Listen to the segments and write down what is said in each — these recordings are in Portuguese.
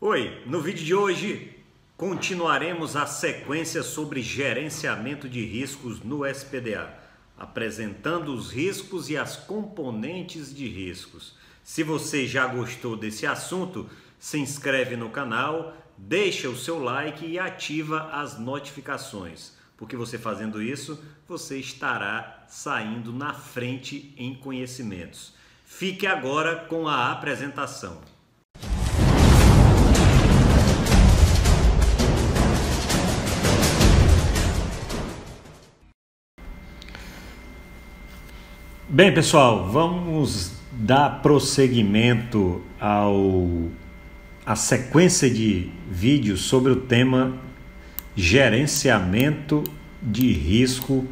Oi, no vídeo de hoje continuaremos a sequência sobre gerenciamento de riscos no SPDA, apresentando os riscos e as componentes de riscos. Se você já gostou desse assunto, se inscreve no canal, deixa o seu like e ativa as notificações, porque você fazendo isso, você estará saindo na frente em conhecimentos. Fique agora com a apresentação. Bem, pessoal, vamos dar prosseguimento à sequência de vídeos sobre o tema gerenciamento de risco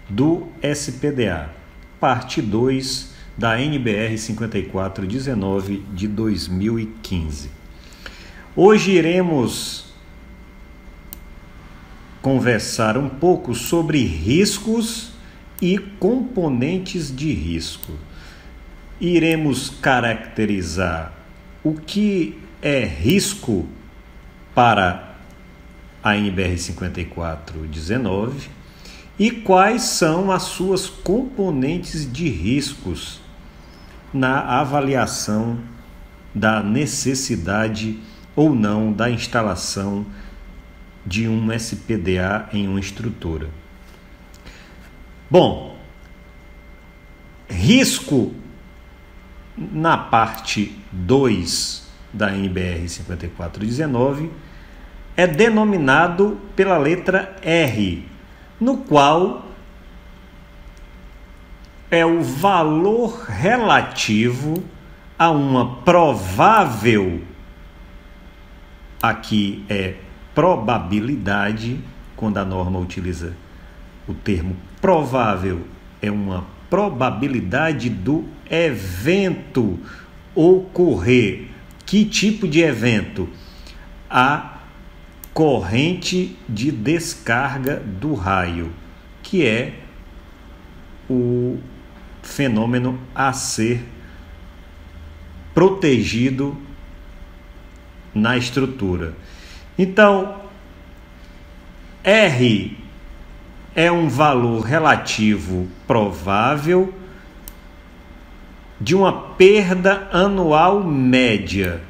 do SPDA, parte 2 da NBR 5419 de 2015. Hoje iremos conversar um pouco sobre riscos e componentes de risco. Iremos caracterizar o que é risco para a NBR 5419 e quais são as suas componentes de riscos na avaliação da necessidade ou não da instalação de um SPDA em uma estrutura. Bom, risco na parte 2 da NBR 5419 é denominado pela letra R, no qual é o valor relativo a uma provável, aqui é probabilidade, quando a norma utiliza o termo provável, é uma probabilidade do evento ocorrer. Que tipo de evento? A corrente de descarga do raio, que é o fenômeno a ser protegido na estrutura. Então, R é um valor relativo provável de uma perda anual média.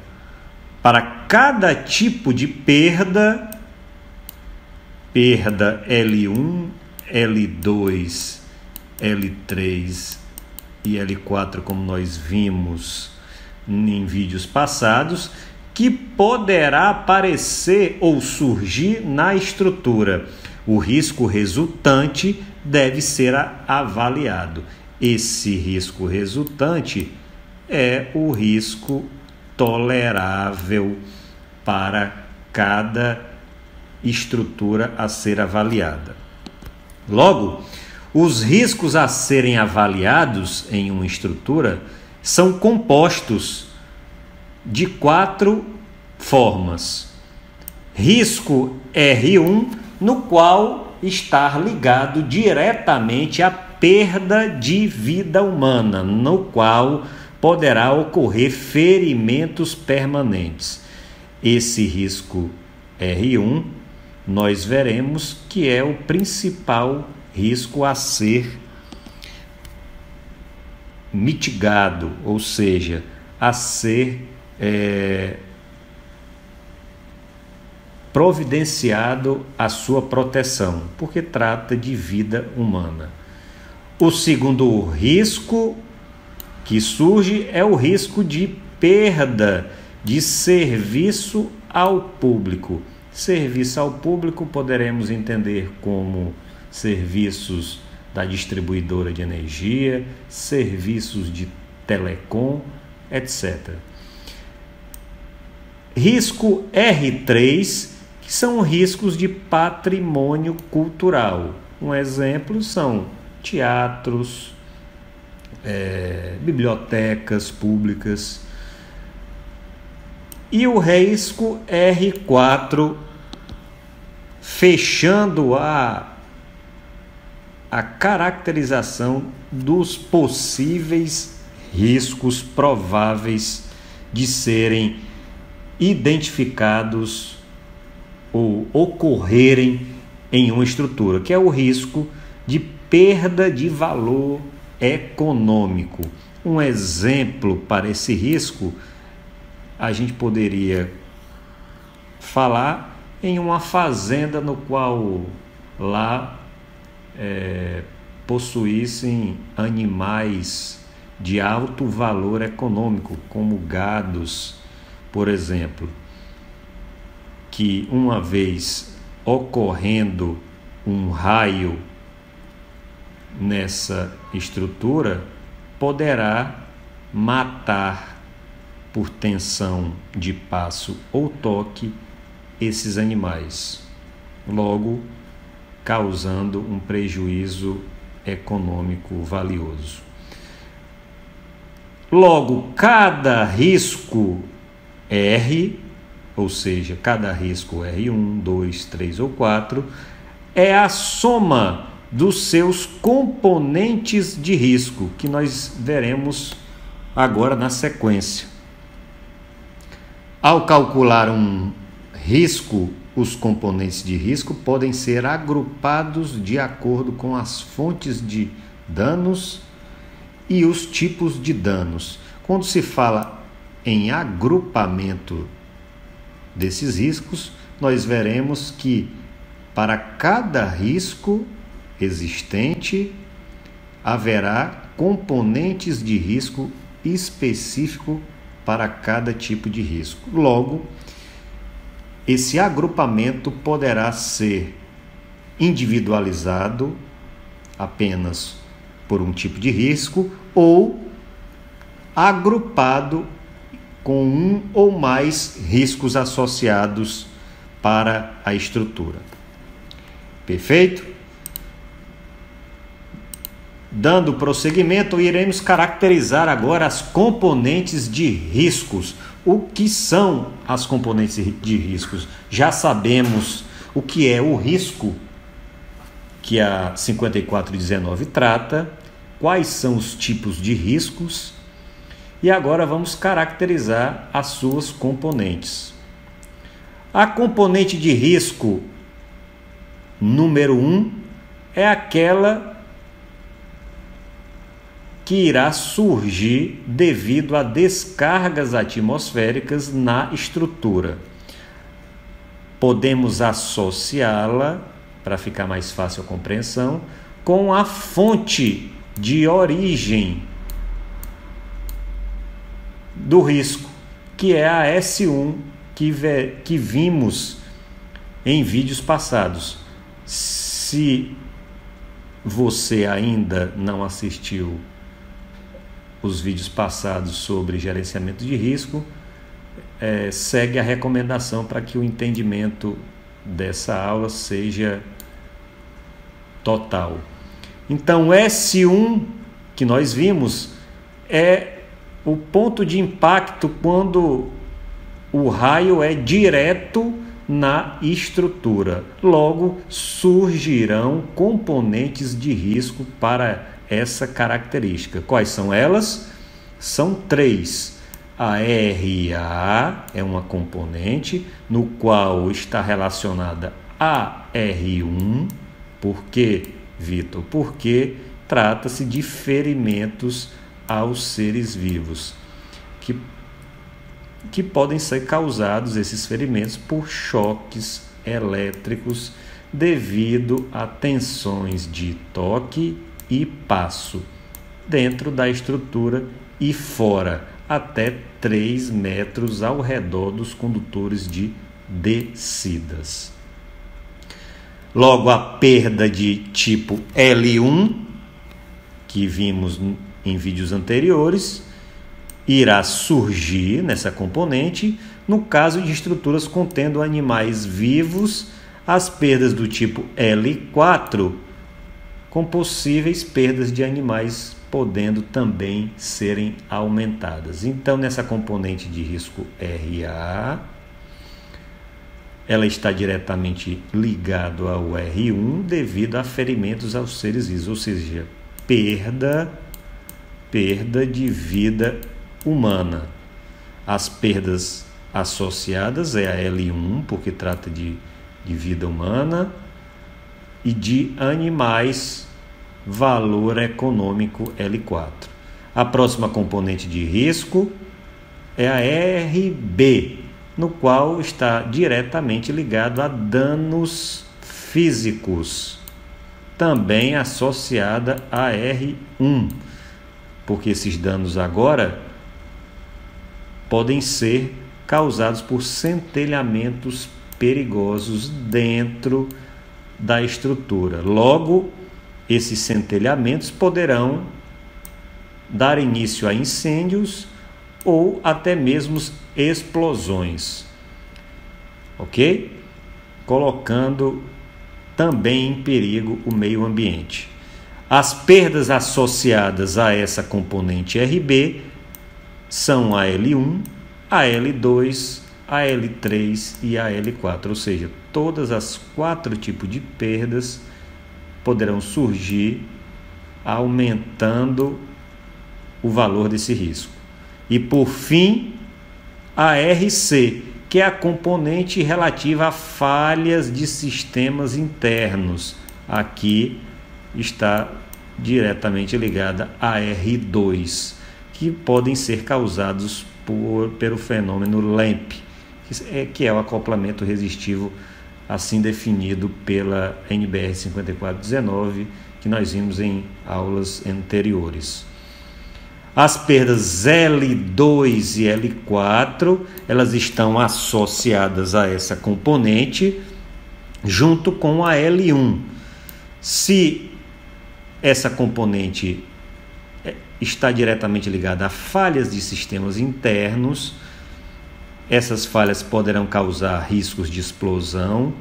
Para cada tipo de perda L1, L2, L3 e L4, como nós vimos em vídeos passados, que poderá aparecer ou surgir na estrutura. O risco resultante deve ser avaliado. Esse risco resultante é o risco tolerável para cada estrutura a ser avaliada. Logo, os riscos a serem avaliados em uma estrutura são compostos de 4 formas. Risco R1, no qual está ligado diretamente à perda de vida humana, no qual poderá ocorrer ferimentos permanentes. Esse risco R1, nós veremos que é o principal risco a ser mitigado, ou seja, a ser providenciado a sua proteção, porque trata de vida humana. O segundo risco que surge é o risco de perda de serviço ao público. Serviço ao público poderemos entender como serviços da distribuidora de energia, serviços de telecom, etc. Risco R3, que são riscos de patrimônio cultural. Um exemplo são teatros, bibliotecas públicas. E o risco R4, fechando a caracterização dos possíveis riscos prováveis de serem identificados ou ocorrerem em uma estrutura, que é o risco de perda de valor econômico. Um exemplo para esse risco, a gente poderia falar em uma fazenda no qual lá possuíssem animais de alto valor econômico, como gados, por exemplo, que uma vez ocorrendo um raio nessa estrutura, poderá matar por tensão de passo ou toque esses animais, logo causando um prejuízo econômico valioso. Logo, cada risco R, ou seja, cada risco R1, 2, 3 ou 4, é a soma dos seus componentes de risco, que nós veremos agora na sequência. Ao calcular um risco, os componentes de risco podem ser agrupados de acordo com as fontes de danos e os tipos de danos. Quando se fala em agrupamento desses riscos, nós veremos que para cada risco existente haverá componentes de risco específico para cada tipo de risco. Logo, esse agrupamento poderá ser individualizado apenas por um tipo de risco ou agrupado com um ou mais riscos associados para a estrutura. Perfeito? Dando prosseguimento, iremos caracterizar agora as componentes de riscos. O que são as componentes de riscos? Já sabemos o que é o risco, que a 5419 trata, quais são os tipos de riscos, e agora vamos caracterizar as suas componentes. A componente de risco número 1 é aquela que irá surgir devido a descargas atmosféricas na estrutura. Podemos associá-la, para ficar mais fácil a compreensão, com a fonte de origem do risco, que é a S1 que vimos em vídeos passados. Se você ainda não assistiu os vídeos passados sobre gerenciamento de risco, segue a recomendação para que o entendimento dessa aula seja total. Então, S1 que nós vimos é o ponto de impacto quando o raio é direto na estrutura. Logo, surgirão componentes de risco para essa característica. Quais são elas? São 3. A RA é uma componente no qual está relacionada a R1. Por quê, Vitor? Porque trata-se de ferimentos aos seres vivos, que podem ser causados, esses ferimentos, por choques elétricos devido a tensões de toque e passo dentro da estrutura e fora, até 3 metros ao redor dos condutores de descidas. Logo, a perda de tipo L1, que vimos em vídeos anteriores, irá surgir nessa componente no caso de estruturas contendo animais vivos. As perdas do tipo L4, com possíveis perdas de animais podendo também serem aumentadas. Então, nessa componente de risco RA, ela está diretamente ligada ao R1 devido a ferimentos aos seres vivos, ou seja, perda de vida humana. As perdas associadas é a L1, porque trata de vida humana, e de animais, valor econômico L4. A próxima componente de risco é a RB, no qual está diretamente ligado a danos físicos, também associada a R1, porque esses danos agora podem ser causados por centelhamentos perigosos dentro da estrutura. Logo, esses centelhamentos poderão dar início a incêndios ou até mesmo explosões, ok? Colocando também em perigo o meio ambiente. As perdas associadas a essa componente RB são a L1, a L2, a L3 e a L4, ou seja, todas as 4 tipos de perdas poderão surgir, aumentando o valor desse risco. E por fim, a RC, que é a componente relativa a falhas de sistemas internos. Aqui está diretamente ligada a R2, que podem ser causados pelo fenômeno LAMP, que é o acoplamento resistivo assim definido pela NBR 5419, que nós vimos em aulas anteriores. As perdas L2 e L4, elas estão associadas a essa componente junto com a L1. Se essa componente está diretamente ligada a falhas de sistemas internos, essas falhas poderão causar riscos de explosão.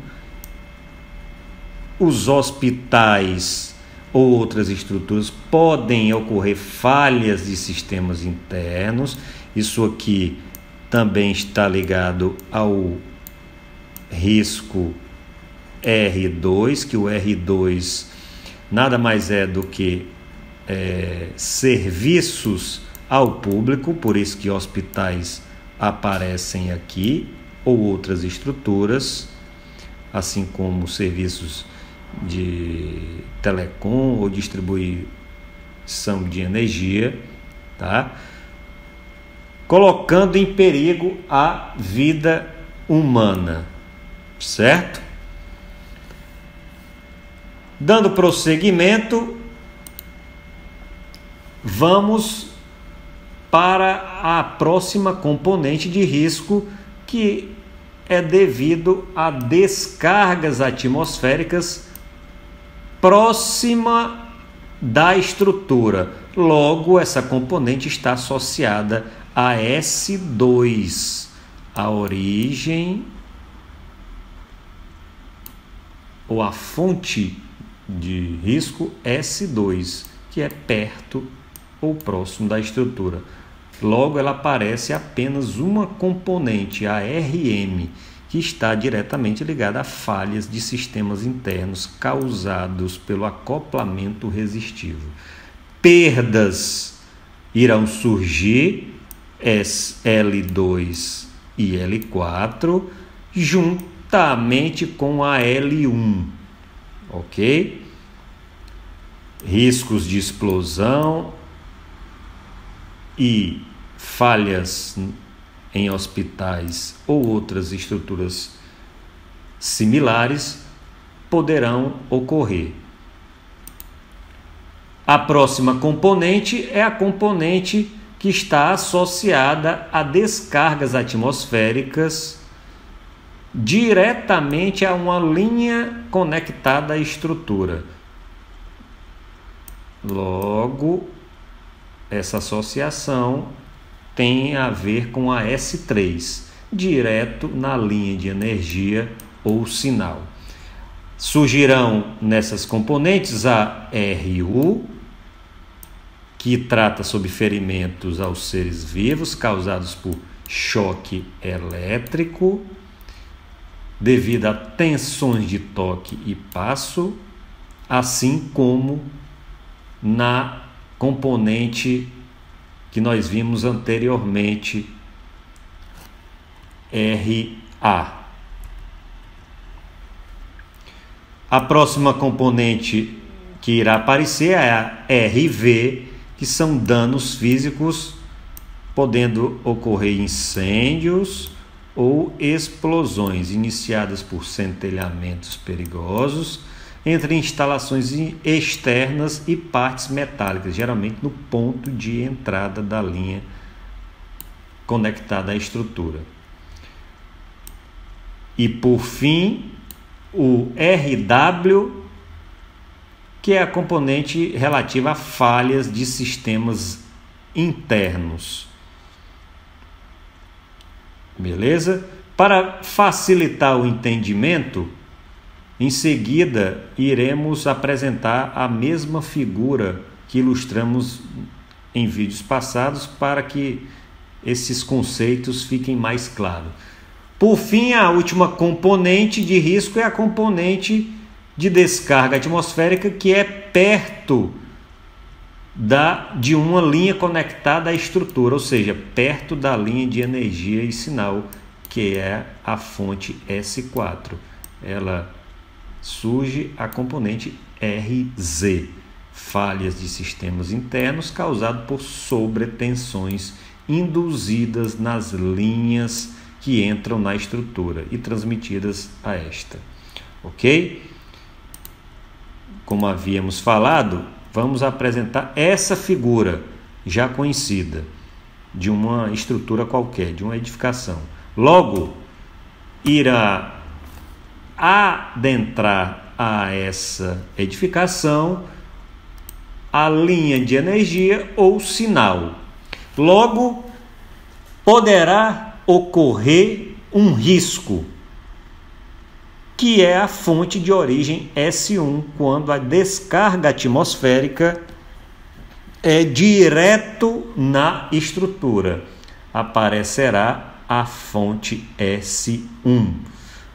Os hospitais ou outras estruturas podem ocorrer falhas de sistemas internos. Isso aqui também está ligado ao risco R2, que o R2 nada mais é do que serviços ao público, por isso que hospitais aparecem aqui, ou outras estruturas, assim como serviços de telecom ou distribuição de energia, tá? Colocando em perigo a vida humana, certo? Dando prosseguimento, vamos para a próxima componente de risco, que é devido a descargas atmosféricas próxima da estrutura. Logo, essa componente está associada a S2, a origem ou a fonte de risco S2, que é perto ou próximo da estrutura. Logo, ela aparece apenas uma componente, a RM, que está diretamente ligada a falhas de sistemas internos causados pelo acoplamento resistivo. Perdas irão surgir, L2 e L4, juntamente com a L1, ok? Riscos de explosão e falhas em hospitais ou outras estruturas similares poderão ocorrer. A próxima componente é a componente que está associada a descargas atmosféricas diretamente a uma linha conectada à estrutura. Logo, essa associação tem a ver com a S3, direto na linha de energia ou sinal. Surgirão nessas componentes a RU, que trata sobre ferimentos aos seres vivos causados por choque elétrico, devido a tensões de toque e passo, assim como na componente que nós vimos anteriormente, RA. A próxima componente que irá aparecer é a RV, que são danos físicos, podendo ocorrer incêndios ou explosões iniciadas por centelhamentos perigosos entre instalações externas e partes metálicas, geralmente no ponto de entrada da linha conectada à estrutura. E por fim, o RW, que é a componente relativa a falhas de sistemas internos. Beleza? Para facilitar o entendimento, em seguida iremos apresentar a mesma figura que ilustramos em vídeos passados para que esses conceitos fiquem mais claros. Por fim, a última componente de risco é a componente de descarga atmosférica, que é perto de uma linha conectada à estrutura, ou seja, perto da linha de energia e sinal, que é a fonte S4. Ela surge a componente RZ, falhas de sistemas internos causadas por sobretensões induzidas nas linhas que entram na estrutura e transmitidas a esta. Ok? Como havíamos falado, vamos apresentar essa figura já conhecida de uma estrutura qualquer, de uma edificação. Logo, irá adentrar a essa edificação a linha de energia ou sinal. Logo, poderá ocorrer um risco, que é a fonte de origem S1, quando a descarga atmosférica é direto na estrutura. Aparecerá a fonte S1.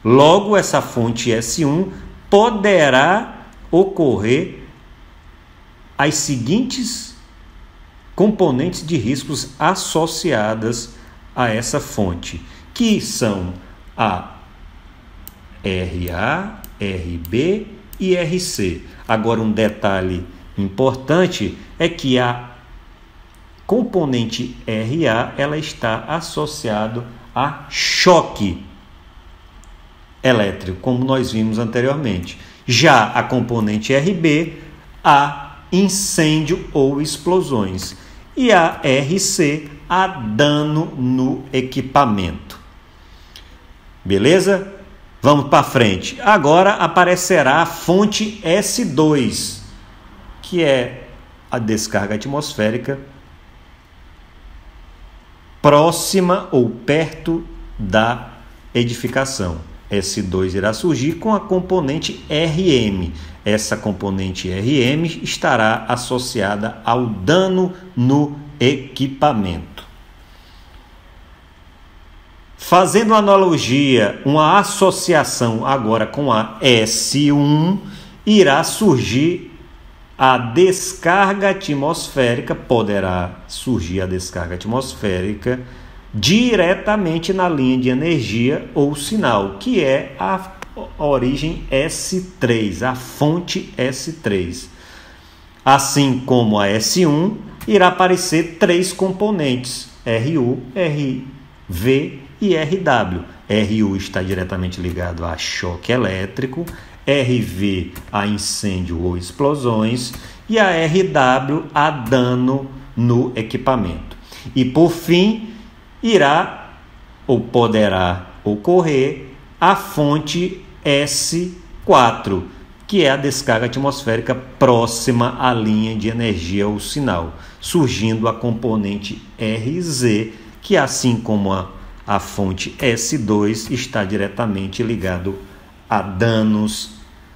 Logo, essa fonte S1 poderá ocorrer as seguintes componentes de riscos associadas a essa fonte, que são a RA, RB e RC. Agora, um detalhe importante é que a componente RA ela está associada a choque elétrico, como nós vimos anteriormente. Já a componente RB, a incêndio ou explosões. E a RC, a dano no equipamento. Beleza? Vamos para frente. Agora aparecerá a fonte S2, que é a descarga atmosférica próxima ou perto da edificação. S2 irá surgir com a componente RM. Essa componente RM estará associada ao dano no equipamento. Fazendo analogia, uma associação agora com a S1, irá surgir a descarga atmosférica, poderá surgir a descarga atmosférica diretamente na linha de energia ou sinal, que é a origem S3, a fonte S3. Assim como a S1, irá aparecer três componentes, RU, RV e RW. RU está diretamente ligado a choque elétrico, RV a incêndio ou explosões e a RW a dano no equipamento. E por fim, irá ou poderá ocorrer a fonte S4, que é a descarga atmosférica próxima à linha de energia ou sinal, surgindo a componente RZ, que assim como a fonte S2 está diretamente ligado a danos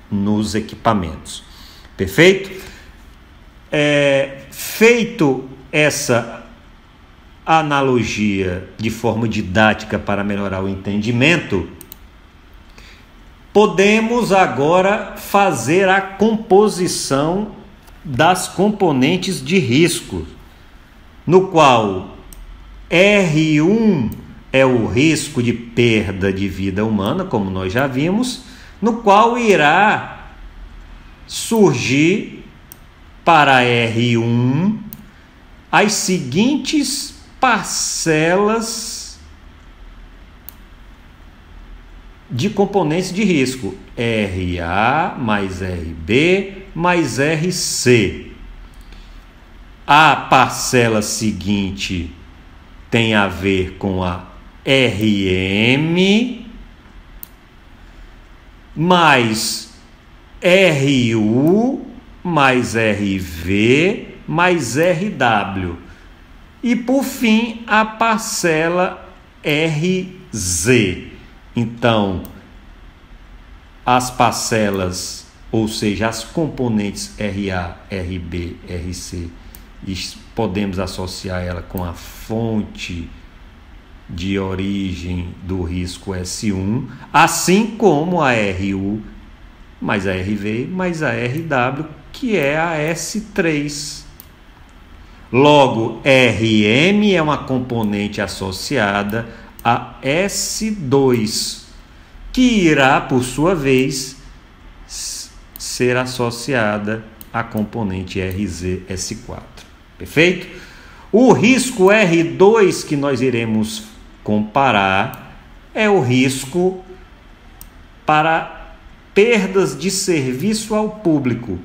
nos equipamentos. Perfeito? Feito essa analogia de forma didática para melhorar o entendimento, podemos agora fazer a composição das componentes de risco, no qual R1 é o risco de perda de vida humana, como nós já vimos, no qual irá surgir para R1 as seguintes parcelas de componentes de risco: RA mais RB mais RC. A parcela seguinte tem a ver com a RM mais RU mais RV mais RW. E por fim a parcela RZ. Então, as parcelas, ou seja, as componentes RA, RB, RC, podemos associar ela com a fonte de origem do risco S1, assim como a RU mais a RV mais a RW, que é a S3. Logo, RM é uma componente associada a S2, que irá, por sua vez, ser associada à componente RZ-S4. Perfeito? O risco R2 que nós iremos comparar é o risco para perdas de serviço ao público.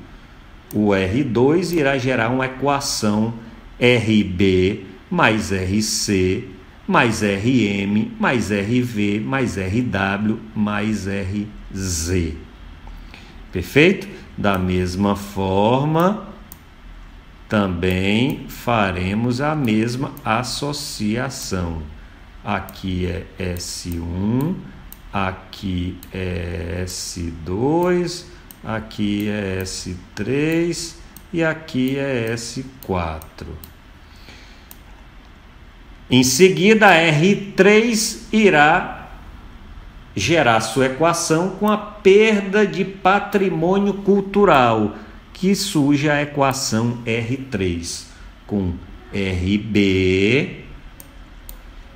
O R2 irá gerar uma equação RB mais RC mais RM mais RV mais RW mais RZ. Perfeito? Da mesma forma, também faremos a mesma associação. Aqui é S1, aqui é S2, aqui é S3 e aqui é S4. Em seguida, a R3 irá gerar sua equação com a perda de patrimônio cultural, que surge a equação R3, com RB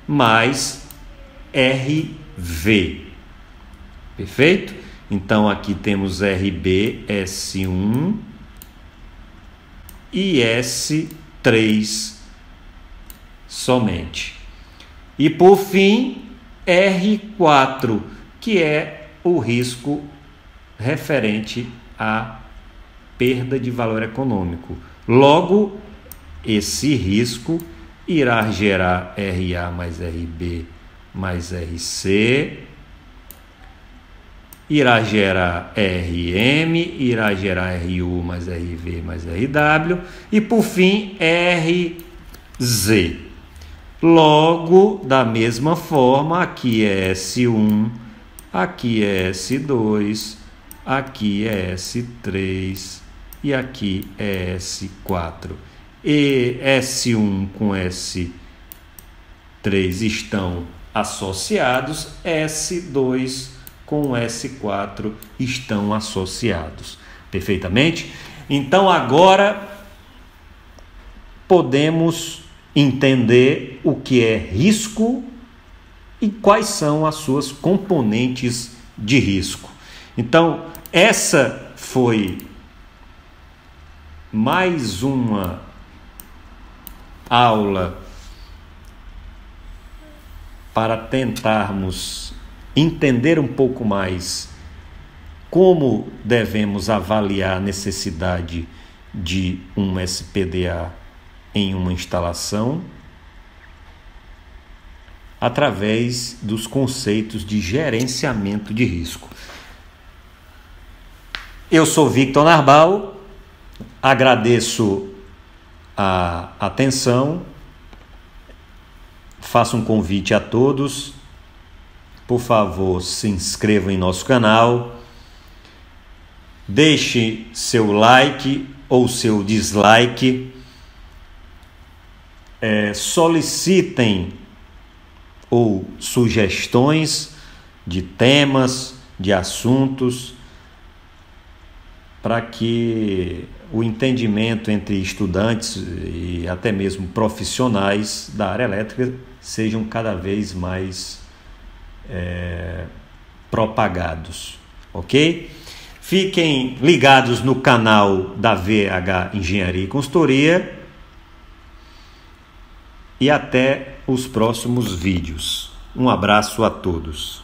mais RV. Perfeito? Então, aqui temos RB, S1 e S3 somente. E, por fim, R4, que é o risco referente à perda de valor econômico. Logo, esse risco irá gerar RA mais RB mais RC, irá gerar RM, irá gerar RU mais RV mais RW e, por fim, RZ. Logo, da mesma forma, aqui é S1, aqui é S2, aqui é S3 e aqui é S4. E S1 com S3 estão associados, S2 com S4 estão associados. Perfeitamente? Então, agora podemos entender o que é risco e quais são as suas componentes de risco. Então, essa foi mais uma aula para tentarmos entender um pouco mais como devemos avaliar a necessidade de um SPDA em uma instalação através dos conceitos de gerenciamento de risco. Eu sou Victor Narbal, agradeço a atenção, faço um convite a todos, por favor, se inscrevam em nosso canal, deixe seu like ou seu dislike, solicitem ou sugestões de temas, de assuntos, para que o entendimento entre estudantes e até mesmo profissionais da área elétrica sejam cada vez mais propagados, ok? Fiquem ligados no canal da VH Engenharia e Consultoria e até os próximos vídeos. Um abraço a todos.